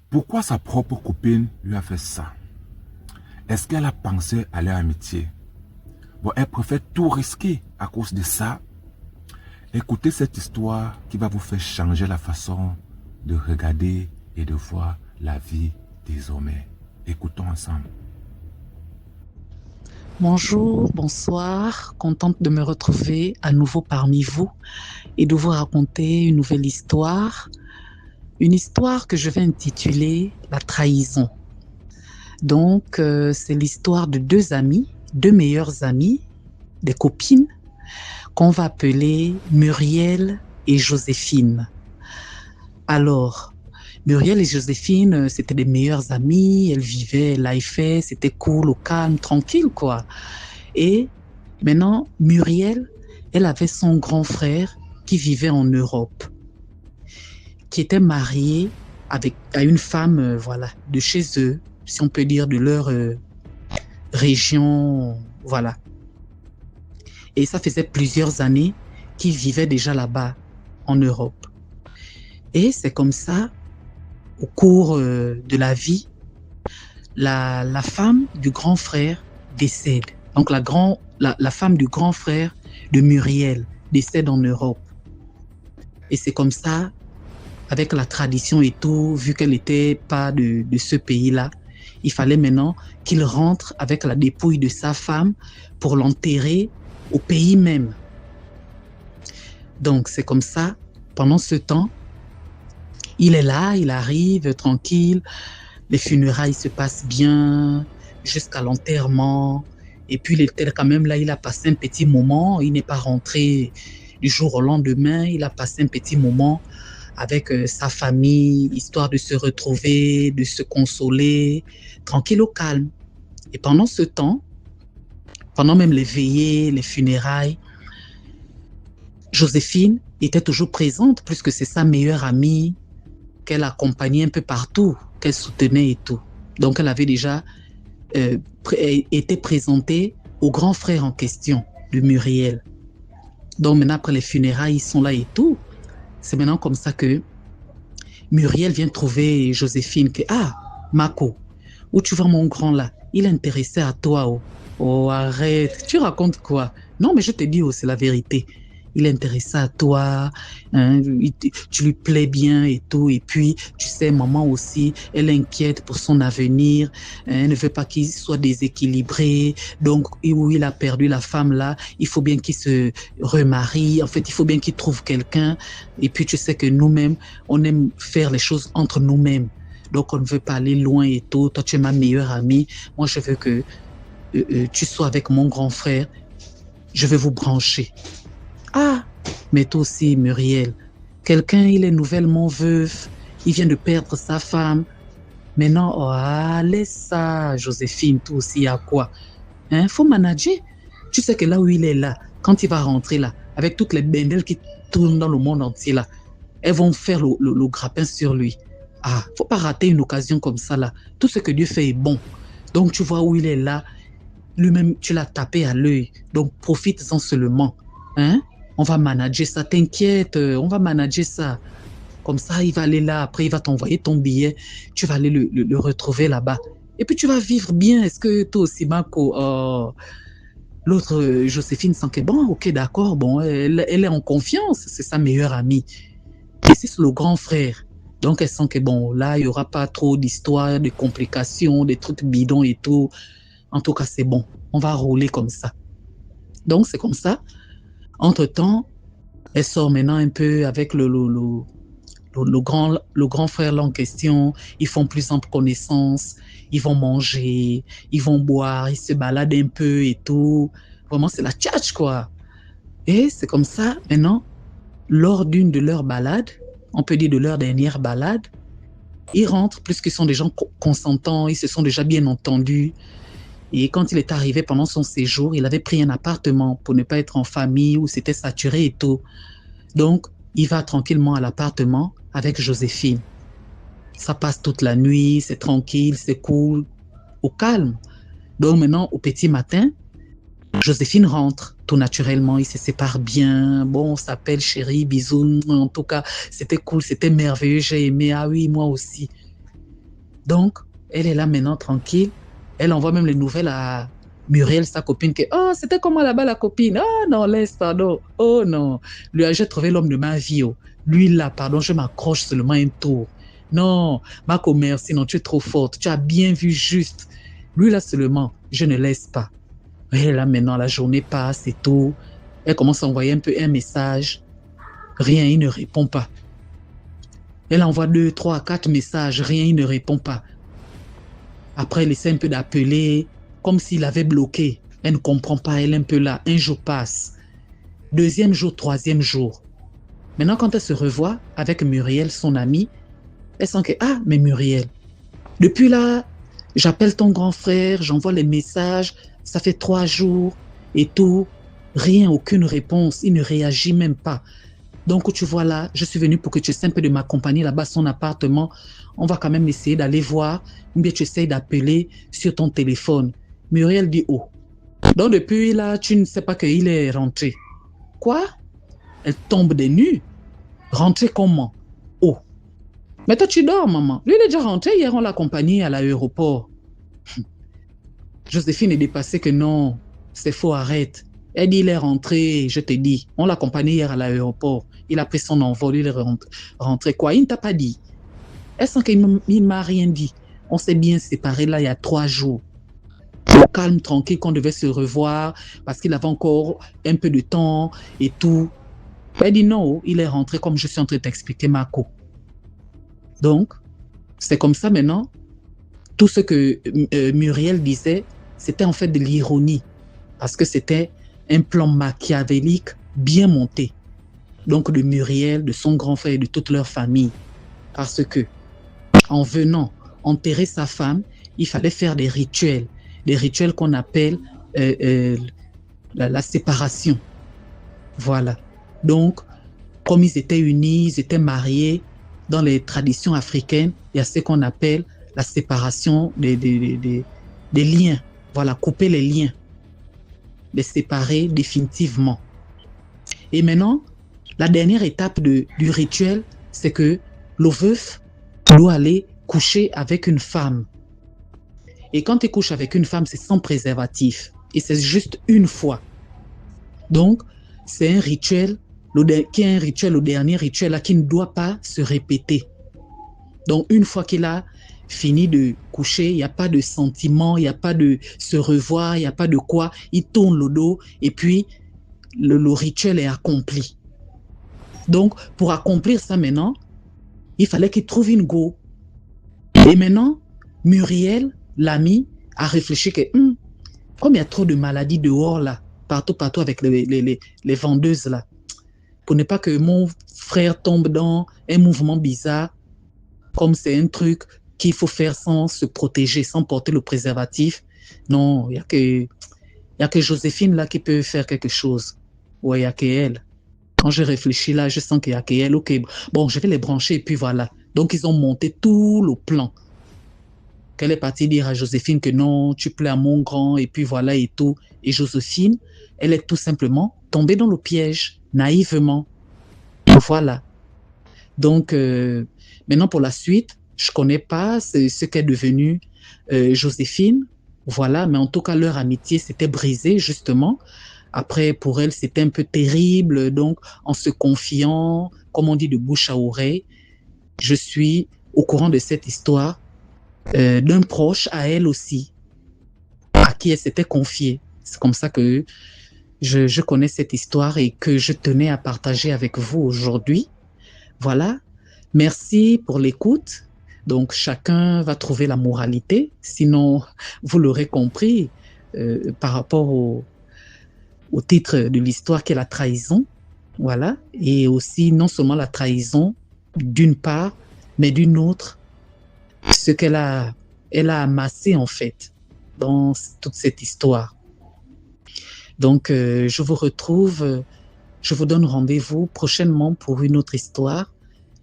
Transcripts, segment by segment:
Pourquoi sa propre copine lui a fait ça? Est-ce qu'elle a pensé à leur amitié? Bon, elle préfère tout risquer à cause de ça. Écoutez cette histoire qui va vous faire changer la façon de regarder et de voir la vie désormais. Écoutons ensemble. Bonjour, bonsoir, contente de me retrouver à nouveau parmi vous et de vous raconter une histoire que je vais intituler La trahison. Donc, c'est l'histoire de deux amis, deux meilleures amies, des copines, qu'on va appeler Muriel et Joséphine. Alors, Muriel et Joséphine, c'était des meilleures amies, elles vivaient life, c'était cool, au calme, tranquille, quoi. Et maintenant, Muriel, elle avait son grand frère qui vivait en Europe, qui était marié à une femme, voilà, de chez eux, si on peut dire de leur région, voilà. Et ça faisait plusieurs années qu'ils vivaient déjà là-bas, en Europe. Et c'est comme ça, au cours de la vie, la femme du grand frère décède. Donc la femme du grand frère de Muriel décède en Europe. Et c'est comme ça, avec la tradition et tout, vu qu'elle n'était pas de ce pays-là, il fallait maintenant qu'il rentre avec la dépouille de sa femme pour l'enterrer au pays même. Donc c'est comme ça, pendant ce temps, il est là, il arrive tranquille, les funérailles se passent bien jusqu'à l'enterrement. Et puis il était quand même là, il a passé un petit moment, il n'est pas rentré du jour au lendemain, il a passé un petit moment avec sa famille, histoire de se retrouver, de se consoler, tranquille au calme. Et pendant ce temps, pendant même les veillées, les funérailles, Joséphine était toujours présente puisque c'est sa meilleure amie qu'elle accompagnait un peu partout, qu'elle soutenait et tout. Donc elle avait déjà été présentée au grand frère en question de Muriel. Donc maintenant après les funérailles, ils sont là et tout. C'est maintenant comme ça que Muriel vient trouver Joséphine que ah Mako, où tu vas mon grand là? Il est intéressé à toi. Oh, oh arrête, tu racontes quoi? Non mais je te dis, oh, c'est la vérité. Il est intéressé à toi, hein, tu lui plais bien et tout. Et puis, tu sais, maman aussi, elle inquiète pour son avenir. Hein, elle ne veut pas qu'il soit déséquilibré. Donc, où il a perdu la femme là, il faut bien qu'il se remarie. En fait, il faut bien qu'il trouve quelqu'un. Et puis, tu sais que nous-mêmes, on aime faire les choses entre nous-mêmes. Donc, on ne veut pas aller loin et tout. Toi, tu es ma meilleure amie. Moi, je veux que tu sois avec mon grand frère. Je vais vous brancher. Ah, mais toi aussi, Muriel, quelqu'un, il est nouvellement veuf, il vient de perdre sa femme. Maintenant, oh, ah, laisse ça, Joséphine, toi aussi, à quoi? Hein, faut manager. Tu sais que là où il est là, quand il va rentrer là, avec toutes les bendelles qui tournent dans le monde entier là, elles vont faire le grappin sur lui. Ah, faut pas rater une occasion comme ça là. Tout ce que Dieu fait est bon. Donc tu vois où il est là, lui-même, tu l'as tapé à l'œil. Donc, profites-en seulement. Hein? On va manager ça. T'inquiète, on va manager ça. Comme ça, il va aller là. Après, il va t'envoyer ton billet. Tu vas aller le retrouver là-bas. Et puis, tu vas vivre bien. Est-ce que toi aussi, Marco, l'autre, Joséphine, sent que bon, ok, d'accord, bon, elle est en confiance. C'est sa meilleure amie. Et c'est le grand frère. Donc, elle sent que bon, là, il n'y aura pas trop d'histoires, de complications, des trucs bidons et tout. En tout cas, c'est bon. On va rouler comme ça. Donc, c'est comme ça. Entre-temps, elle sort maintenant un peu avec le grand frère là en question. Ils font plus ample connaissance. Ils vont manger, ils vont boire, ils se baladent un peu et tout. Vraiment, c'est la tchatch, quoi. Et c'est comme ça, maintenant, lors d'une de leurs balades, on peut dire de leur dernière balade, ils rentrent, puisqu'ils sont des gens consentants, ils se sont déjà bien entendus. Et quand il est arrivé pendant son séjour, il avait pris un appartement pour ne pas être en famille où c'était saturé et tout. Donc, il va tranquillement à l'appartement avec Joséphine. Ça passe toute la nuit, c'est tranquille, c'est cool, au calme. Donc maintenant, au petit matin, Joséphine rentre tout naturellement, ils se séparent bien. Bon, on s'appelle chérie, bisous. En tout cas, c'était cool, c'était merveilleux, j'ai aimé. Ah oui, moi aussi. Donc, elle est là maintenant tranquille. Elle envoie même les nouvelles à Muriel, sa copine, que oh, c'était comment là-bas la copine? Oh non, laisse, pardon. Oh non. Lui, j'ai trouvé l'homme de ma vie. Oh. Lui là, pardon, je m'accroche seulement un tour. Non, Marco, merci, non, tu es trop forte. Tu as bien vu juste. Lui là seulement, je ne laisse pas. Et là maintenant, la journée passe et tout. Elle commence à envoyer un peu un message. Rien, il ne répond pas. Elle envoie 2, 3, 4 messages. Rien, il ne répond pas. Après, elle essaie un peu d'appeler, comme s'il avait bloqué. Elle ne comprend pas, elle est un peu là. Un jour passe. Deuxième jour, troisième jour. Maintenant, quand elle se revoit avec Muriel, son amie, elle sent que, ah, mais Muriel, depuis là, j'appelle ton grand frère, j'envoie les messages, ça fait 3 jours et tout. Rien, aucune réponse, il ne réagit même pas. Donc, tu vois là, je suis venu pour que tu essaies un peu de m'accompagner là-bas, son appartement. On va quand même essayer d'aller voir, ou bien tu essaies d'appeler sur ton téléphone. Muriel dit, oh. Donc, depuis là, tu ne sais pas qu'il est rentré. Quoi? Elle tombe des nues. Rentré comment? Oh. Mais toi, tu dors, maman. Lui, il est déjà rentré. Hier, on l'a accompagné à l'aéroport. Joséphine est dépassée que non, c'est faux, arrête. Elle dit, il est rentré, je te dis. On l'a accompagné hier à l'aéroport. Il a pris son envol, il est rentré. Quoi? Il ne t'a pas dit. Elle sent qu'il ne m'a rien dit. On s'est bien séparés là il y a 3 jours. Au calme, tranquille, qu'on devait se revoir parce qu'il avait encore un peu de temps et tout. Elle dit non, il est rentré comme je suis en train de t'expliquer, Marco. Donc, c'est comme ça maintenant. Tout ce que Muriel disait, c'était en fait de l'ironie parce que c'était un plan machiavélique bien monté. Donc de Muriel, de son grand frère et de toute leur famille. Parce que en venant enterrer sa femme, il fallait faire des rituels qu'on appelle la séparation. Voilà. Donc, comme ils étaient unis, ils étaient mariés, dans les traditions africaines, il y a ce qu'on appelle la séparation des liens. Voilà, couper les liens, les séparer définitivement. Et maintenant, la dernière étape du rituel, c'est que le veuf doit aller coucher avec une femme. Et quand tu couches avec une femme, c'est sans préservatif. Et c'est juste une fois. Donc, c'est un rituel qui est un rituel, le dernier rituel là, qui ne doit pas se répéter. Donc, une fois qu'il a fini de coucher, il n'y a pas de sentiment, il n'y a pas de se revoir, il n'y a pas de quoi. Il tourne le dos et puis le rituel est accompli. Donc, pour accomplir ça maintenant, il fallait qu'il trouve une go. Et maintenant, Muriel, l'amie, a réfléchi que, comme il y a trop de maladies dehors là, partout avec les vendeuses là, pour ne pas que mon frère tombe dans un mouvement bizarre, comme c'est un truc qu'il faut faire sans se protéger, sans porter le préservatif. Non, il n'y a que Joséphine là qui peut faire quelque chose. Ouais, il n'y a qu'elle. Quand je réfléchis là, je sens qu'il n'y a qu'elle. Ok, bon, je vais les brancher et puis voilà. Donc, ils ont monté tout le plan. Qu'elle est partie dire à Joséphine que non, tu plais à mon grand et puis voilà et tout. Et Joséphine, elle est tout simplement tombée dans le piège, naïvement. Voilà. Donc, maintenant pour la suite, je ne connais pas ce qu'est devenu Joséphine. Voilà, mais en tout cas, leur amitié s'était brisée justement. Après, pour elle, c'était un peu terrible. Donc, en se confiant, comme on dit, de bouche à oreille, je suis au courant de cette histoire d'un proche à elle aussi, à qui elle s'était confiée. C'est comme ça que je connais cette histoire et que je tenais à partager avec vous aujourd'hui. Voilà. Merci pour l'écoute. Donc, chacun va trouver la moralité. Sinon, vous l'aurez compris, par rapport au titre de l'histoire qui est la trahison. Voilà. Et aussi, non seulement la trahison d'une part, mais d'une autre, ce qu'elle a amassé en fait dans toute cette histoire. Donc, je vous retrouve, je vous donne rendez-vous prochainement pour une autre histoire.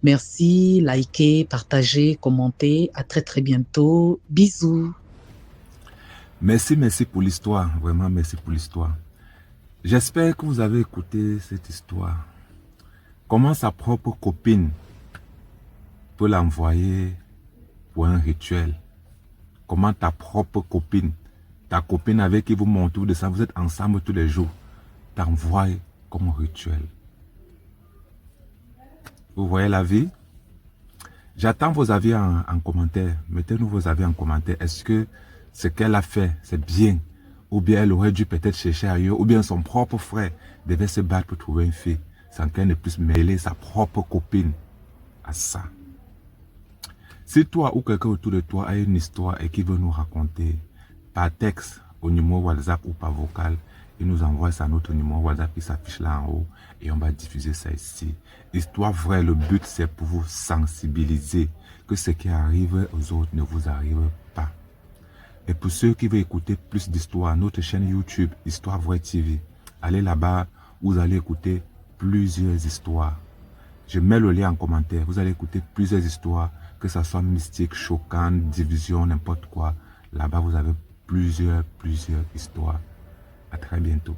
Merci, likez, partagez, commentez. À très très bientôt. Bisous. Merci pour l'histoire. Vraiment, merci pour l'histoire. J'espère que vous avez écouté cette histoire. Comment sa propre copine peut l'envoyer pour un rituel. Comment ta propre copine, ta copine avec qui vous montez de ça, vous êtes ensemble tous les jours, t'envoie comme rituel. Vous voyez la vie? J'attends vos avis en commentaire. Mettez-nous vos avis en commentaire. Est-ce que ce qu'elle a fait, c'est bien? Ou bien elle aurait dû peut-être chercher ailleurs? Ou bien son propre frère devait se battre pour trouver une fille sans qu'elle ne puisse mêler sa propre copine à ça? Si toi ou quelqu'un autour de toi a une histoire et qui veut nous raconter par texte au numéro WhatsApp ou par vocal, il nous envoie ça à notre numéro WhatsApp qui s'affiche là en haut et on va diffuser ça ici. Histoire vraie, le but c'est pour vous sensibiliser que ce qui arrive aux autres ne vous arrive pas. Et pour ceux qui veulent écouter plus d'histoires, notre chaîne YouTube, Histoire Vraie TV, allez là-bas, vous allez écouter plusieurs histoires. Je mets le lien en commentaire, vous allez écouter plusieurs histoires, que ce soit mystique, choquant, division, n'importe quoi. Là-bas, vous avez plusieurs histoires. À très bientôt.